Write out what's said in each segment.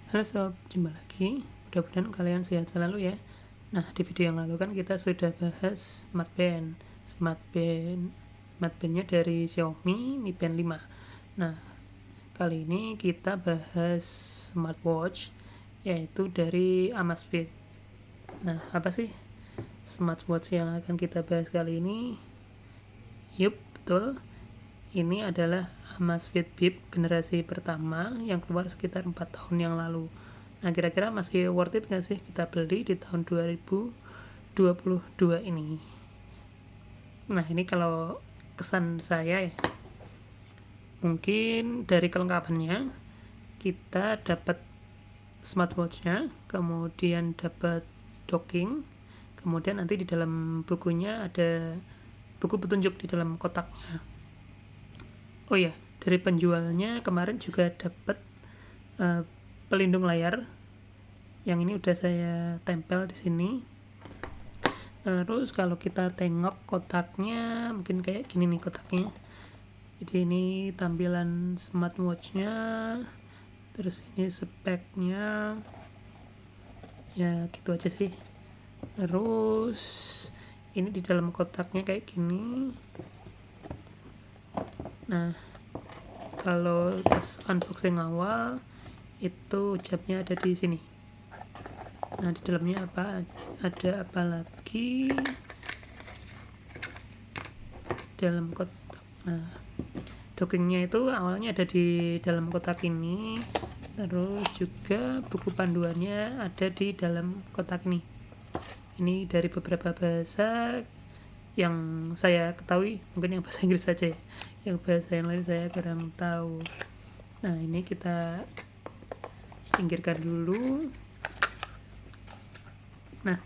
Halo sob, jumpa lagi. Mudah-mudahan kalian sehat selalu ya. Nah, di video yang lalu kan kita sudah bahas smartbandnya dari Xiaomi Mi Band 5. Nah, kali ini kita bahas smartwatch yaitu dari Amazfit. Nah, apa sih smartwatch yang akan kita bahas kali ini? Yup, betul. Ini adalah Amazfit Bip generasi pertama yang keluar sekitar 4 tahun yang lalu. Nah, kira-kira masih worth it gak sih kita beli di tahun 2022 ini? Nah, ini kalau kesan saya ya, mungkin dari kelengkapannya kita dapat smartwatchnya, kemudian dapat docking, kemudian nanti di dalam bukunya ada buku petunjuk di dalam kotaknya. Oh ya, dari penjualnya kemarin juga dapat pelindung layar. Yang ini udah saya tempel di sini. Terus kalau kita tengok kotaknya, mungkin kayak gini nih kotaknya. Jadi ini tampilan smartwatchnya, terus ini speknya, ya gitu aja sih. Terus ini di dalam kotaknya kayak gini. Nah, kalau pas unboxing awal itu jamnya ada di sini. Nah, di dalamnya ada apa lagi dalam kotak. Nah, dockingnya itu awalnya ada di dalam kotak ini, terus juga buku panduannya ada di dalam kotak ini. Ini dari beberapa bahasa yang saya ketahui, mungkin yang bahasa Inggris saja ya. Yang bahasa yang lain saya kurang tahu. Nah, ini kita singkirkan dulu. Nah,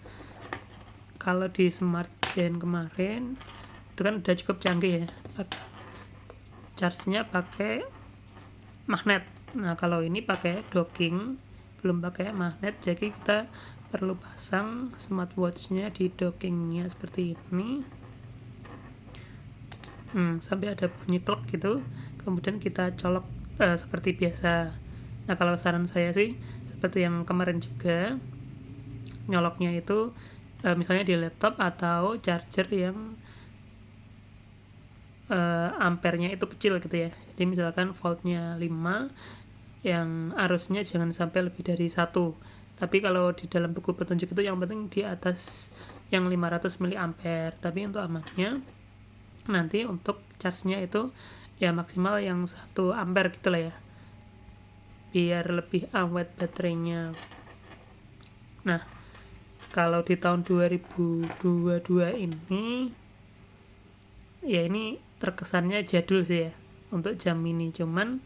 kalau di Smart Band kemarin itu kan udah cukup canggih ya, charge-nya pakai magnet. Nah, kalau ini pakai docking, belum pakai magnet, jadi kita perlu pasang smartwatch-nya di dockingnya seperti ini. Sampai ada bunyi klek gitu, kemudian kita colok seperti biasa. Nah, kalau saran saya sih seperti yang kemarin juga, nyoloknya itu misalnya di laptop atau charger yang ampernya itu kecil gitu ya. Jadi misalkan voltnya 5, yang arusnya jangan sampai lebih dari 1. Tapi kalau di dalam buku petunjuk itu yang penting di atas yang 500 mA. Tapi untuk amannya nanti untuk charge-nya itu ya maksimal yang 1 ampere gitu lah ya, biar lebih awet baterainya. Nah, kalau di tahun 2022 ini ya ini terkesannya jadul sih ya untuk jam ini, cuman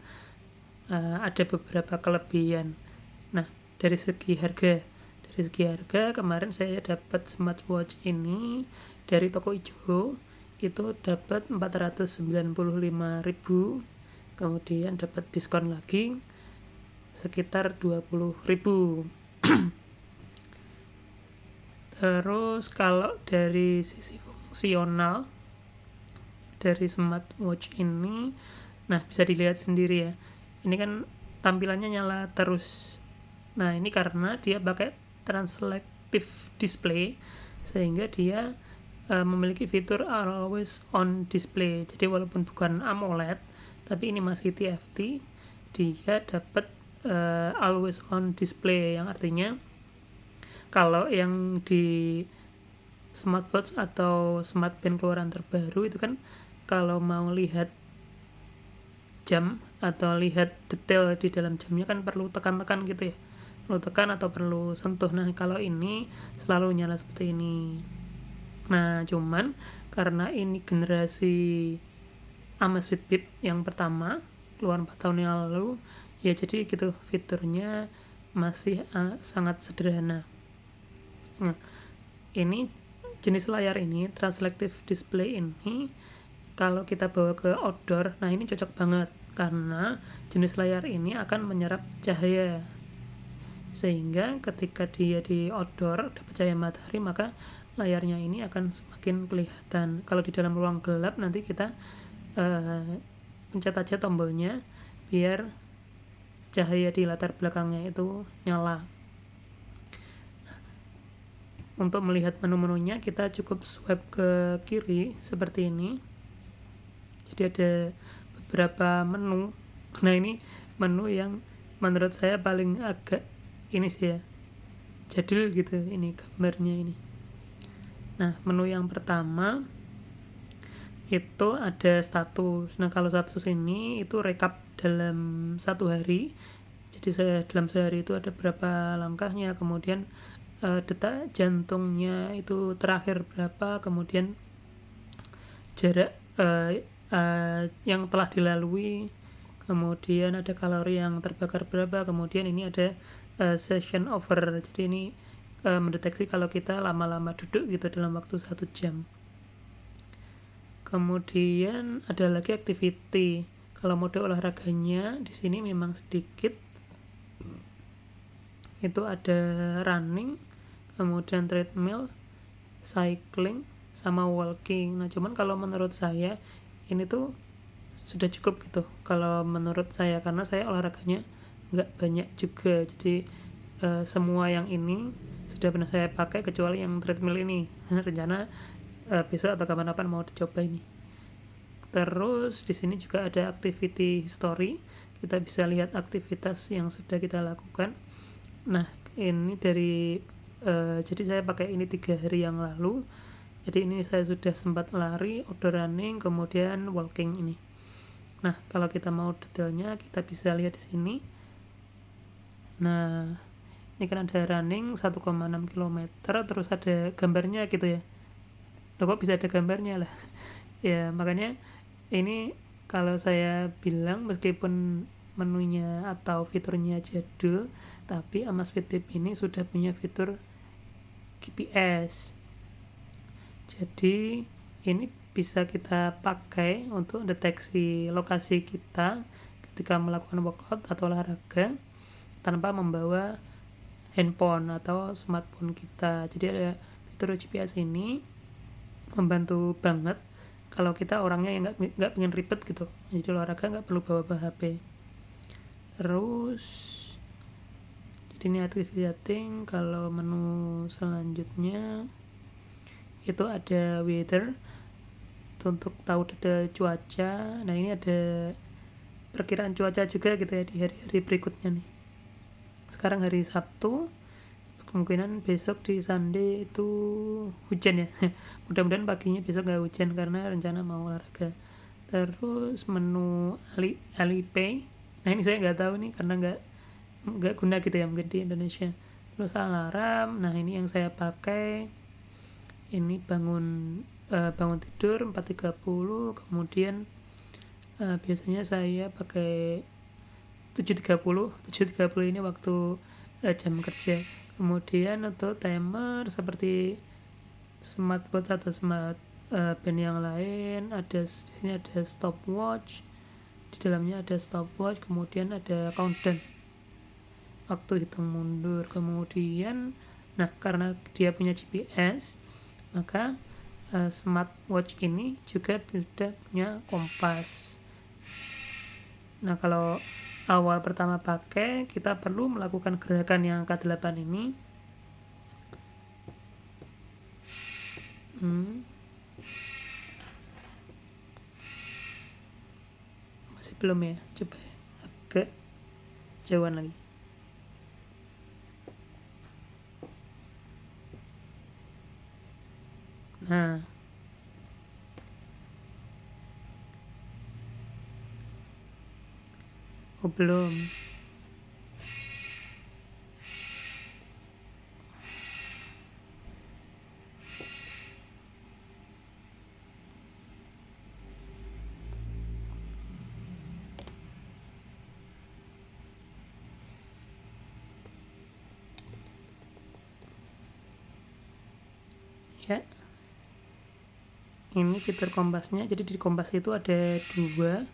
ada beberapa kelebihan. Nah, dari segi harga kemarin saya dapat smartwatch ini dari toko ijo itu dapat 495.000, kemudian dapat diskon lagi sekitar 20.000. Terus kalau dari sisi fungsional dari smartwatch ini, nah bisa dilihat sendiri ya, ini kan tampilannya nyala terus. Nah, ini karena dia pakai translactive display sehingga dia memiliki fitur always on display. Jadi walaupun bukan AMOLED tapi ini masih TFT, dia dapat always on display, yang artinya kalau yang di smartwatch atau smartband keluaran terbaru itu kan kalau mau lihat jam atau lihat detail di dalam jamnya kan perlu tekan-tekan gitu ya, perlu tekan atau perlu sentuh. Nah, kalau ini selalu nyala seperti ini. Nah, cuman karena ini generasi Amazfit Bip yang pertama keluar 4 tahun yang lalu ya, jadi gitu fiturnya masih sangat sederhana. Nah, ini jenis layar ini translactive display ini kalau kita bawa ke outdoor, nah ini cocok banget karena jenis layar ini akan menyerap cahaya, sehingga ketika dia di outdoor dapat cahaya matahari maka layarnya ini akan semakin kelihatan. Kalau di dalam ruang gelap nanti kita pencet aja tombolnya biar cahaya di latar belakangnya itu nyala. Untuk melihat menu-menunya kita cukup swipe ke kiri seperti ini. Jadi ada beberapa menu. Nah ini menu yang menurut saya paling agak ini sih ya, jadul gitu ini gambarnya ini. Nah menu yang pertama itu ada status. Nah kalau status ini itu rekap dalam satu hari. Jadi dalam sehari itu ada berapa langkahnya, kemudian detak jantungnya itu terakhir berapa, kemudian jarak yang telah dilalui, kemudian ada kalori yang terbakar berapa, kemudian ini ada session over. Jadi ini mendeteksi kalau kita lama-lama duduk gitu dalam waktu 1 jam. Kemudian ada lagi activity. Kalau mode olahraganya di sini memang sedikit. Itu ada running, kemudian treadmill, cycling, sama walking. Nah cuman kalau menurut saya ini tuh sudah cukup gitu kalau menurut saya, karena saya olahraganya nggak banyak juga. Jadi semua yang ini sudah pernah saya pakai kecuali yang treadmill ini. Rencana besok atau kapan-kapan mau dicoba ini. Terus di sini juga ada activity history. Kita bisa lihat aktivitas yang sudah kita lakukan. Nah ini dari jadi saya pakai ini 3 hari yang lalu. Jadi ini saya sudah sempat lari, outdoor running, kemudian walking ini. Nah kalau kita mau detailnya kita bisa lihat di sini. Nah ini kan ada running 1,6 km, terus ada gambarnya gitu ya. Loh kok bisa ada gambarnya lah. Ya makanya ini kalau saya bilang meskipun menunya atau fiturnya jadul, tapi Amazfit Bip ini sudah punya fitur GPS. Jadi ini bisa kita pakai untuk deteksi lokasi kita ketika melakukan workout atau olahraga tanpa membawa handphone atau smartphone kita. Jadi ada fitur GPS ini membantu banget kalau kita orangnya yang nggak pengen ribet gitu. Jadi olahraga nggak perlu bawa HP. Terus jadi ini activity setting. Kalau menu selanjutnya itu ada weather, itu untuk tahu detail cuaca. Nah ini ada perkiraan cuaca juga gitu ya di hari-hari berikutnya nih. Sekarang hari Sabtu, kemungkinan besok di Sunday itu hujan ya. Mudah-mudahan paginya besok gak hujan karena rencana mau olahraga. Terus menu Alipay. Nah ini saya nggak tahu nih karena nggak guna gitu ya mungkin di Indonesia. Terus alarm. Nah ini yang saya pakai. Ini bangun tidur 4.30, kemudian biasanya saya pakai 7.30 ini waktu jam kerja. Kemudian untuk timer seperti smartwatch atau smart band yang lain, ada di sini ada stopwatch, di dalamnya ada stopwatch, kemudian ada countdown waktu hitung mundur. Kemudian nah karena dia punya GPS, maka smartwatch ini juga sudah punya kompas. Nah kalau awal pertama pakai, kita perlu melakukan gerakan yang angka 8 ini. Masih belum ya, coba agak jauhan lagi. Nah belum. Ya ini fitur kompasnya. Jadi di kompas itu ada 2.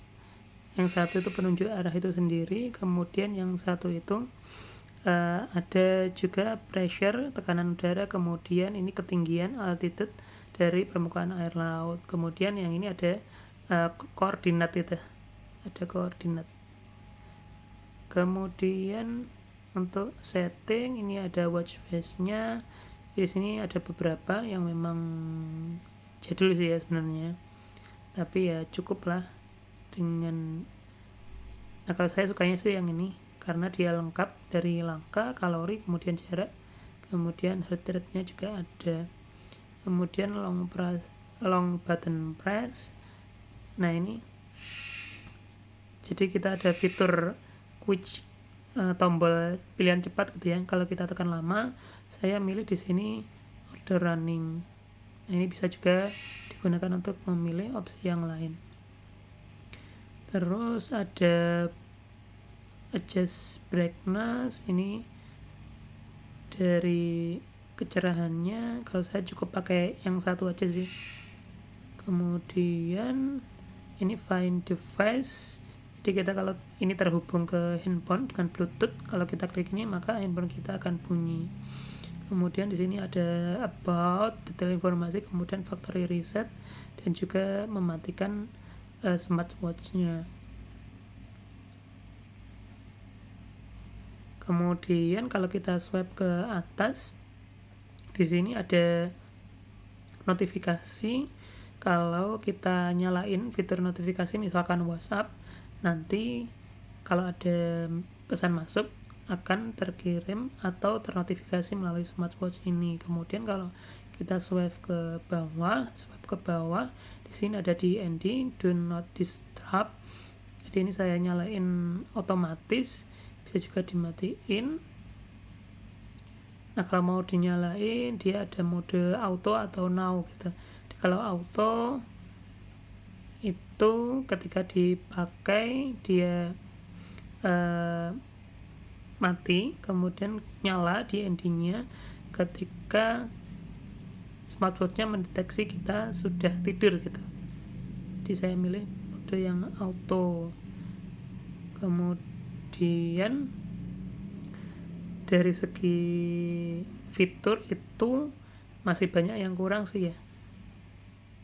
Yang satu itu penunjuk arah itu sendiri, kemudian yang satu itu ada juga pressure, tekanan udara, kemudian ini ketinggian, altitude dari permukaan air laut. Kemudian yang ini ada koordinat itu, ada koordinat. Kemudian untuk setting ini ada watch face-nya. Di sini ada beberapa yang memang jadul sih ya sebenarnya, tapi ya cukup lah dengan, nah kalau saya sukanya sih yang ini karena dia lengkap dari langkah, kalori, kemudian jarak, kemudian heart rate-nya juga ada, kemudian long button press. Nah ini jadi kita ada fitur quick, tombol pilihan cepat gitu ya. Kalau kita tekan lama, saya milih di sini order running. Nah ini bisa juga digunakan untuk memilih opsi yang lain. Terus ada adjust brightness, ini dari kecerahannya kalau saya cukup pakai yang satu aja sih. Kemudian ini find device, jadi kita kalau ini terhubung ke handphone dengan Bluetooth, kalau kita klik ini maka handphone kita akan bunyi. Kemudian di sini ada about, detail informasi, kemudian factory reset, dan juga mematikan smartwatch-nya. Kemudian kalau kita swipe ke atas, di sini ada notifikasi. Kalau kita nyalain fitur notifikasi misalkan WhatsApp, nanti kalau ada pesan masuk akan terkirim atau ternotifikasi melalui smartwatch ini. Kemudian kalau kita swipe ke bawah, di sini ada DND, do not disturb. Jadi ini saya nyalain otomatis, bisa juga dimatiin. Nah kalau mau dinyalain dia ada mode auto atau now gitu. Jadi, kalau auto itu ketika dipakai dia mati, kemudian nyala di endingnya ketika smartwatch-nya mendeteksi kita sudah tidur gitu. Jadi saya milih mode yang auto. Kemudian dari segi fitur itu masih banyak yang kurang sih ya.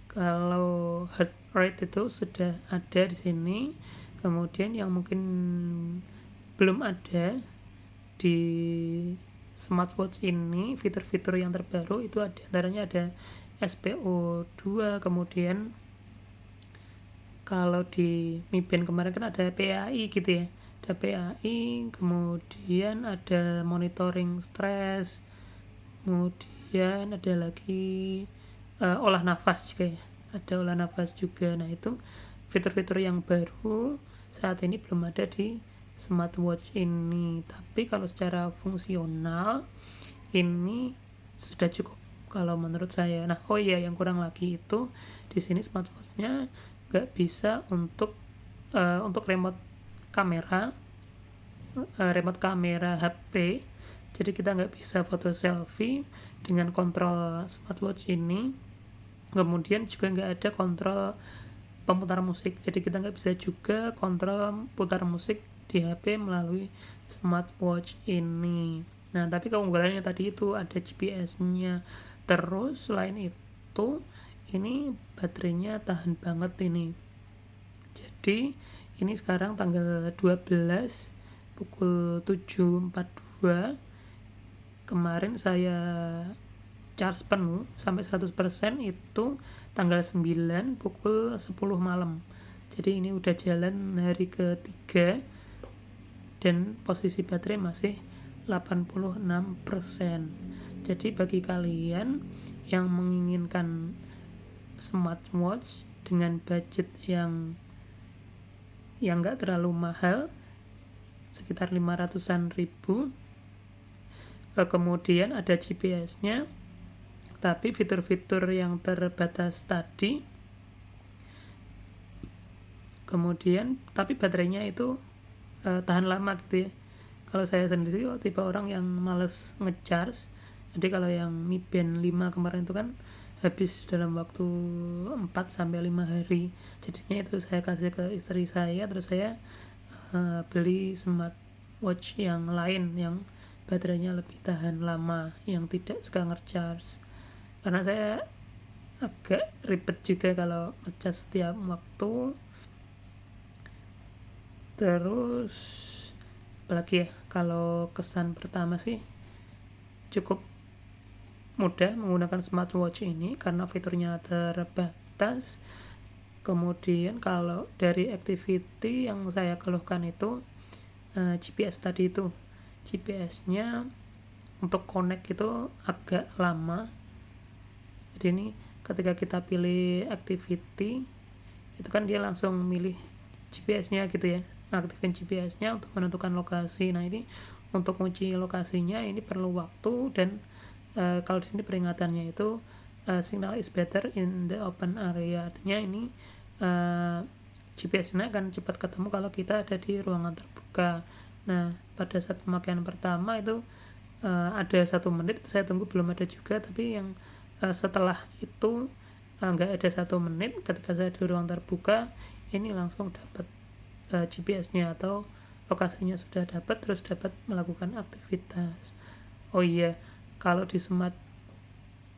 Kalau heart rate itu sudah ada di sini, kemudian yang mungkin belum ada di smartwatch ini, fitur-fitur yang terbaru itu ada antaranya ada SPO2, kemudian kalau di Mi Band kemarin kan ada PAI gitu ya, ada PAI, kemudian ada monitoring stres, kemudian ada lagi olah nafas juga ya, ada olah nafas juga. Nah itu fitur-fitur yang baru saat ini belum ada di smartwatch ini, tapi kalau secara fungsional ini sudah cukup kalau menurut saya. Nah oh iya, yang kurang lagi itu di sini smartwatch-nya nggak bisa untuk remote kamera HP, jadi kita nggak bisa foto selfie dengan kontrol smartwatch ini. Kemudian juga nggak ada kontrol pemutar musik, jadi kita nggak bisa juga kontrol putar musik di HP melalui smartwatch ini. Nah tapi keunggulannya tadi itu ada GPS-nya. Terus selain itu ini baterainya tahan banget ini. Jadi ini sekarang tanggal 12 pukul 7.42, kemarin saya charge penuh sampai 100% itu tanggal 9 pukul 10 malam. Jadi ini udah jalan hari ketiga dan posisi baterai masih 86%. Jadi bagi kalian yang menginginkan smartwatch dengan budget yang enggak terlalu mahal, sekitar 500-an ribu, kemudian ada GPS-nya, tapi fitur-fitur yang terbatas tadi, kemudian tapi baterainya itu tahan lama gitu ya. Kalau saya sendiri tipe orang yang males ngecharge, jadi kalau yang Mi Band 5 kemarin itu kan habis dalam waktu 4-5 hari, jadinya itu saya kasih ke istri saya, terus saya beli smartwatch yang lain yang baterainya lebih tahan lama, yang tidak suka ngecharge, karena saya agak ribet juga kalau ngecas setiap waktu. Terus apalagi ya, kalau kesan pertama sih cukup mudah menggunakan smartwatch ini karena fiturnya terbatas. Kemudian kalau dari activity yang saya keluhkan itu GPS tadi itu, GPS-nya untuk connect itu agak lama. Jadi ini ketika kita pilih activity itu kan dia langsung milih GPS-nya gitu ya, aktifin GPS-nya untuk menentukan lokasi. Nah ini untuk kunci lokasinya ini perlu waktu, dan kalau di sini peringatannya itu signal is better in the open area, artinya ini GPS-nya akan cepat ketemu kalau kita ada di ruangan terbuka. Nah pada saat pemakaian pertama itu ada 1 menit saya tunggu belum ada juga, tapi yang setelah itu nggak ada 1 menit ketika saya di ruang terbuka ini langsung dapat GPS-nya atau lokasinya sudah dapat, terus dapat melakukan aktivitas. Oh iya, kalau di smart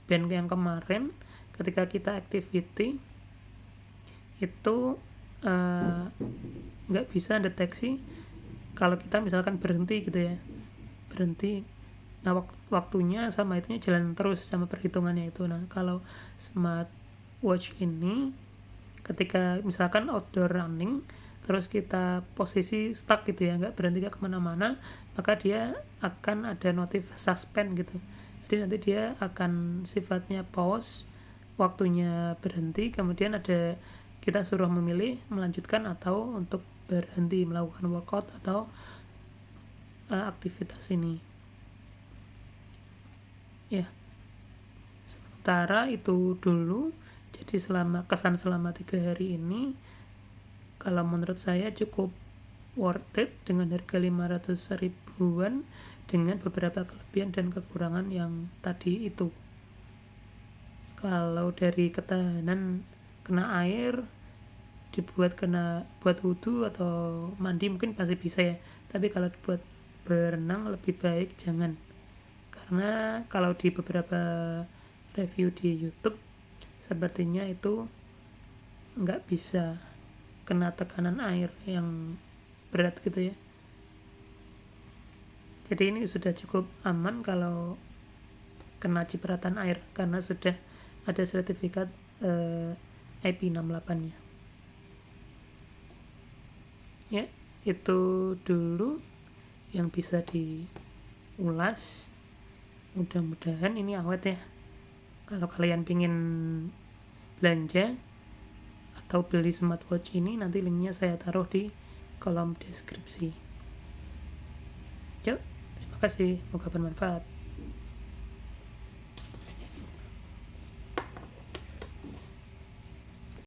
band yang kemarin ketika kita activity itu nggak bisa deteksi kalau kita misalkan berhenti gitu ya, berhenti. Nah waktunya sama itunya jalan terus sama perhitungannya itu. Nah kalau smartwatch ini ketika misalkan outdoor running terus kita posisi stuck gitu ya, nggak berhenti, nggak kemana-mana, maka dia akan ada notif suspend gitu. Jadi nanti dia akan sifatnya pause, waktunya berhenti, kemudian ada kita suruh memilih melanjutkan atau untuk berhenti melakukan workout atau aktivitas ini ya. Sementara itu dulu. Jadi kesan selama 3 hari ini kalau menurut saya cukup worth it dengan harga 500 ribuan dengan beberapa kelebihan dan kekurangan yang tadi itu. Kalau dari ketahanan kena air, dibuat buat wudhu atau mandi mungkin pasti bisa ya, tapi kalau dibuat berenang lebih baik jangan, karena kalau di beberapa review di YouTube sepertinya itu nggak bisa kena tekanan air yang berat gitu ya. Jadi ini sudah cukup aman kalau kena cipratan air karena sudah ada sertifikat IP68 nya ya. Itu dulu yang bisa diulas, mudah-mudahan ini awet ya. Kalau kalian pingin belanja atau beli smartwatch ini, nanti linknya saya taruh di kolom deskripsi. Yuk, terima kasih, semoga bermanfaat.